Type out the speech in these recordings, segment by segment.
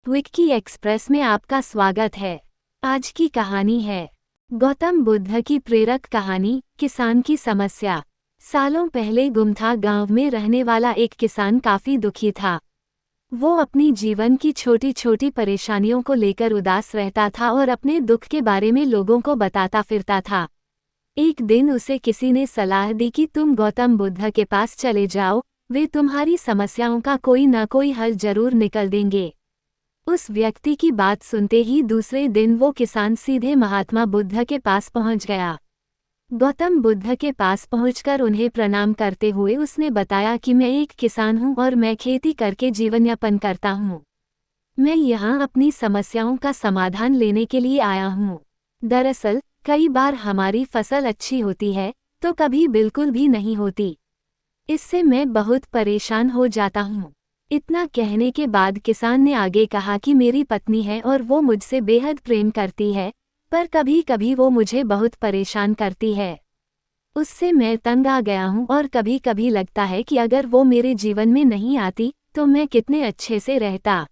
Vicky express में आपका स्वागत है। आज की कहानी है गौतम बुद्ध की प्रेरक कहानी, किसान की समस्या। सालों पहले गुमथा गांव में रहने वाला एक किसान काफी दुखी था। वो अपनी जीवन की छोटी छोटी परेशानियों को लेकर उदास रहता था और अपने दुख के बारे में लोगों को बताता फिरता था। एक दिन उसे किसी ने सलाह दी कि तुम गौतम बुद्ध के पास चले जाओ, वे तुम्हारी समस्याओं का कोई न कोई हल जरूर निकल देंगे। उस व्यक्ति की बात सुनते ही दूसरे दिन वो किसान सीधे महात्मा बुद्ध के पास पहुंच गया। गौतम बुद्ध के पास पहुंचकर उन्हें प्रणाम करते हुए उसने बताया कि मैं एक किसान हूं और मैं खेती करके जीवन यापन करता हूं। मैं यहाँ अपनी समस्याओं का समाधान लेने के लिए आया हूं। दरअसल कई बार हमारी फसल अच्छी होती है तो कभी बिल्कुल भी नहीं होती। इससे मैं बहुत परेशान हो जाता हूँ। इतना कहने के बाद किसान ने आगे कहा कि मेरी पत्नी है और वो मुझसे बेहद प्रेम करती है, पर कभी कभी वो मुझे बहुत परेशान करती है। उससे मैं तंग आ गया हूँ और कभी कभी लगता है कि अगर वो मेरे जीवन में नहीं आती तो मैं कितने अच्छे से रहता।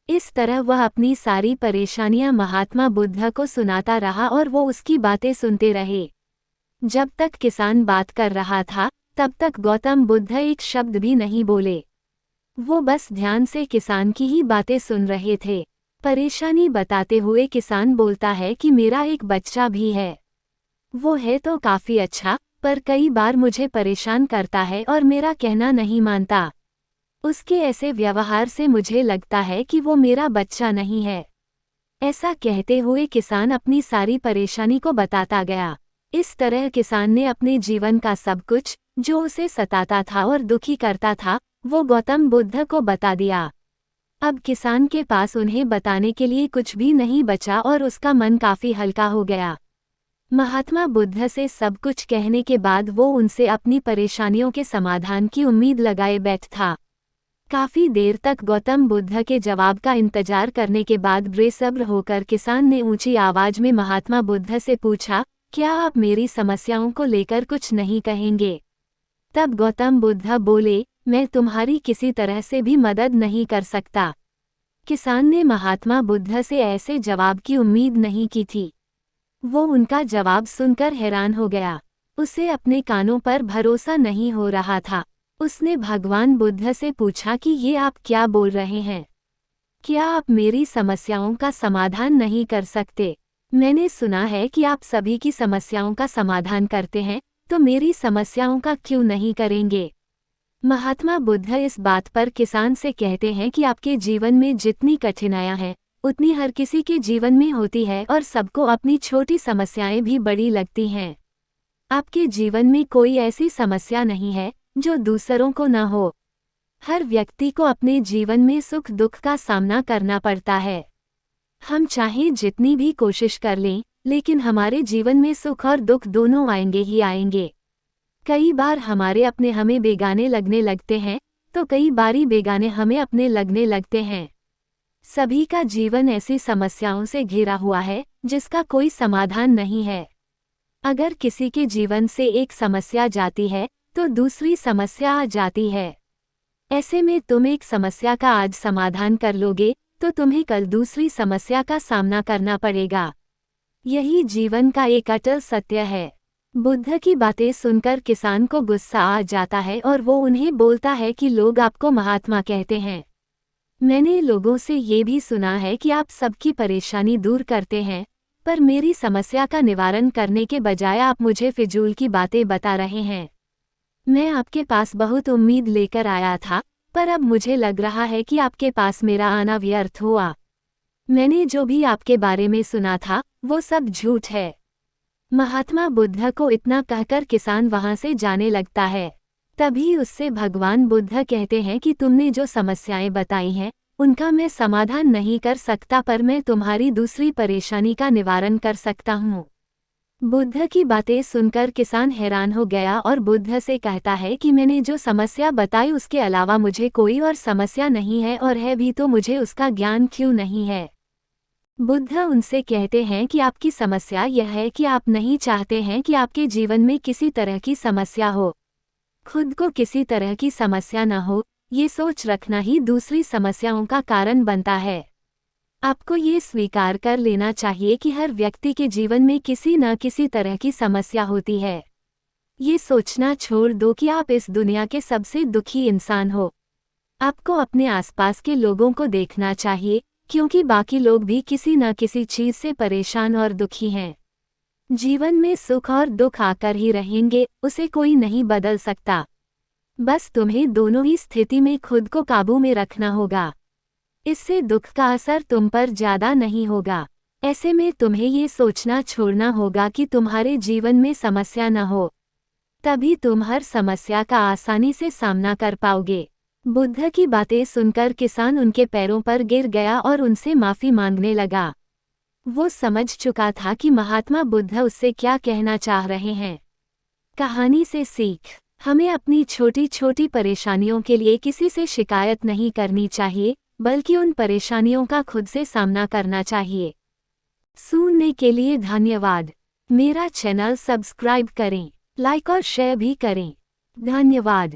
इस तरह वह अपनी सारी परेशानियां महात्मा बुद्ध को सुनाता रहा और वो उसकी बातें सुनते रहे। जब तक किसान बात कर रहा था तब तक गौतम बुद्ध एक शब्द भी नहीं बोले। वो बस ध्यान से किसान की ही बातें सुन रहे थे। परेशानी बताते हुए किसान बोलता है कि मेरा एक बच्चा भी है। वो है तो काफी अच्छा, पर कई बार मुझे परेशान करता है और मेरा कहना नहीं मानता। उसके ऐसे व्यवहार से मुझे लगता है कि वो मेरा बच्चा नहीं है। ऐसा कहते हुए किसान अपनी सारी परेशानी को बताता गया। इस तरह किसान ने अपने जीवन का सब कुछ, जो उसे सताता था और दुखी करता था, वो गौतम बुद्ध को बता दिया। अब किसान के पास उन्हें बताने के लिए कुछ भी नहीं बचा और उसका मन काफी हल्का हो गया। महात्मा बुद्ध से सब कुछ कहने के बाद वो उनसे अपनी परेशानियों के समाधान की उम्मीद लगाए बैठ था। काफी देर तक गौतम बुद्ध के जवाब का इंतजार करने के बाद बेसब्र होकर किसान ने ऊंची आवाज में महात्मा बुद्ध से पूछा, क्या आप मेरी समस्याओं को लेकर कुछ नहीं कहेंगे? तब गौतम बुद्ध बोले, मैं तुम्हारी किसी तरह से भी मदद नहीं कर सकता। किसान ने महात्मा बुद्ध से ऐसे जवाब की उम्मीद नहीं की थी। वो उनका जवाब सुनकर हैरान हो गया। उसे अपने कानों पर भरोसा नहीं हो रहा था। उसने भगवान बुद्ध से पूछा कि ये आप क्या बोल रहे हैं? क्या आप मेरी समस्याओं का समाधान नहीं कर सकते? मैंने सुना है कि आप सभी की समस्याओं का समाधान करते हैं, तो मेरी समस्याओं का क्यों नहीं करेंगे? महात्मा बुद्ध इस बात पर किसान से कहते हैं कि आपके जीवन में जितनी कठिनाइयां हैं, उतनी हर किसी के जीवन में होती है और सबको अपनी छोटी समस्याएं भी बड़ी लगती हैं। आपके जीवन में कोई ऐसी समस्या नहीं है जो दूसरों को न हो। हर व्यक्ति को अपने जीवन में सुख दुख का सामना करना पड़ता है। हम चाहे जितनी भी कोशिश कर लें, लेकिन हमारे जीवन में सुख और दुख दोनों आएंगे ही आएंगे। कई बार हमारे अपने हमें बेगाने लगने लगते हैं, तो कई बारी बेगाने हमें अपने लगने लगते हैं। सभी का जीवन ऐसी समस्याओं से घिरा हुआ है जिसका कोई समाधान नहीं है। अगर किसी के जीवन से एक समस्या जाती है तो दूसरी समस्या आ जाती है। ऐसे में तुम एक समस्या का आज समाधान कर लोगे तो तुम्हें कल दूसरी समस्या का सामना करना पड़ेगा। यही जीवन का एक अटल सत्य है। बुद्ध की बातें सुनकर किसान को गुस्सा आ जाता है और वो उन्हें बोलता है कि लोग आपको महात्मा कहते हैं। मैंने लोगों से ये भी सुना है कि आप सबकी परेशानी दूर करते हैं, पर मेरी समस्या का निवारण करने के बजाय आप मुझे फिजूल की बातें बता रहे हैं। मैं आपके पास बहुत उम्मीद लेकर आया था, पर अब मुझे लग रहा है कि आपके पास मेरा आना व्यर्थ हुआ। मैंने जो भी आपके बारे में सुना था वो सब झूठ है। महात्मा बुद्ध को इतना कहकर किसान वहां से जाने लगता है। तभी उससे भगवान बुद्ध कहते हैं कि तुमने जो समस्याएं बताई हैं उनका मैं समाधान नहीं कर सकता, पर मैं तुम्हारी दूसरी परेशानी का निवारण कर सकता हूँ। बुद्ध की बातें सुनकर किसान हैरान हो गया और बुद्ध से कहता है कि मैंने जो समस्या बताई उसके अलावा मुझे कोई और समस्या नहीं है, और है भी तो मुझे उसका ज्ञान क्यों नहीं है? बुद्ध उनसे कहते हैं कि आपकी समस्या यह है कि आप नहीं चाहते हैं कि आपके जीवन में किसी तरह की समस्या हो। खुद को किसी तरह की समस्या न हो, ये सोच रखना ही दूसरी समस्याओं का कारण बनता है। आपको ये स्वीकार कर लेना चाहिए कि हर व्यक्ति के जीवन में किसी न किसी तरह की समस्या होती है। ये सोचना छोड़ दो कि आप इस दुनिया के सबसे दुखी इंसान हो। आपको अपने आसपास के लोगों को देखना चाहिए, क्योंकि बाकी लोग भी किसी न किसी चीज से परेशान और दुखी हैं। जीवन में सुख और दुख आकर ही रहेंगे, उसे कोई नहीं बदल सकता। बस तुम्हें दोनों ही स्थिति में खुद को काबू में रखना होगा। इससे दुख का असर तुम पर ज्यादा नहीं होगा। ऐसे में तुम्हें ये सोचना छोड़ना होगा कि तुम्हारे जीवन में समस्या न हो। तभी तुम हर समस्या का आसानी से सामना कर पाओगे। बुद्ध की बातें सुनकर किसान उनके पैरों पर गिर गया और उनसे माफी मांगने लगा। वो समझ चुका था कि महात्मा बुद्ध उससे क्या कहना चाह रहे हैं। कहानी से सीख, हमें अपनी छोटी छोटी परेशानियों के लिए किसी से शिकायत नहीं करनी चाहिए, बल्कि उन परेशानियों का खुद से सामना करना चाहिए। सुनने के लिए धन्यवाद। मेरा चैनल सब्सक्राइब करें, लाइक और शेयर भी करें। धन्यवाद।